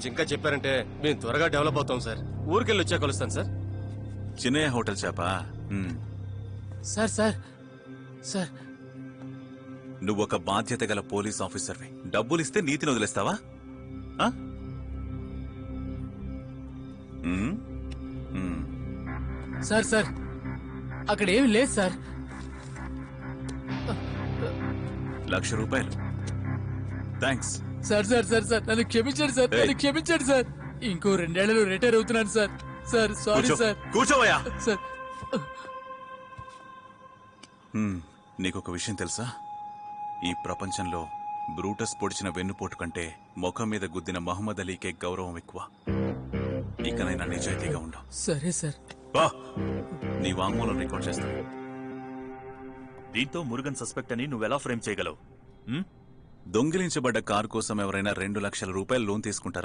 ఇంకా చెప్పారంటే మేము త్వరగా డెవలప్ అవుతాం సార్. ఊరికెళ్ళి వచ్చా కలుస్తాను సార్. చిన్నయ్య హోటల్ చేపా? సార్ సార్ సార్ నువ్వొక బాధ్యత గల పోలీస్ ఆఫీసర్వి. డబ్బులిస్తే నీతిని వదిలేస్తావా? సార్ సార్ అక్కడ ఏమి లేదు sir. ₹1,00,000. Thanks. Sir sir sir sir నన్ను క్షమించండి సార్, నన్ను క్షమించండి సార్. ఇంకో 2 ఏళ్లలో రిటైర్ అవుతున్నాను సార్. Sir sorry sir. కూర్చోవయ్యా. సార్ నీకొక విషయం తెలుసా? ఈ ప్రపంచంలో బ్రూటస్ పొడిచిన వెన్నుపోటు కంటే ముఖం మీద గుద్దిన మహమ్మద్ అలీకే గౌరవం ఎక్కువ. ఇకనైనా నిజాయితీగా ఉండు. సరే సార్. నీ వాంగ్మూలం రికార్డ్ చేస్తాను. దీంతో మురుగన్ సస్పెక్ట్ అని నువ్వెలా ఫ్రేమ్ చేయగలవు? దొంగిలించబడ్డ కారు కోసం ఎవరైనా ₹2,00,000 లోన్ తీసుకుంటారా?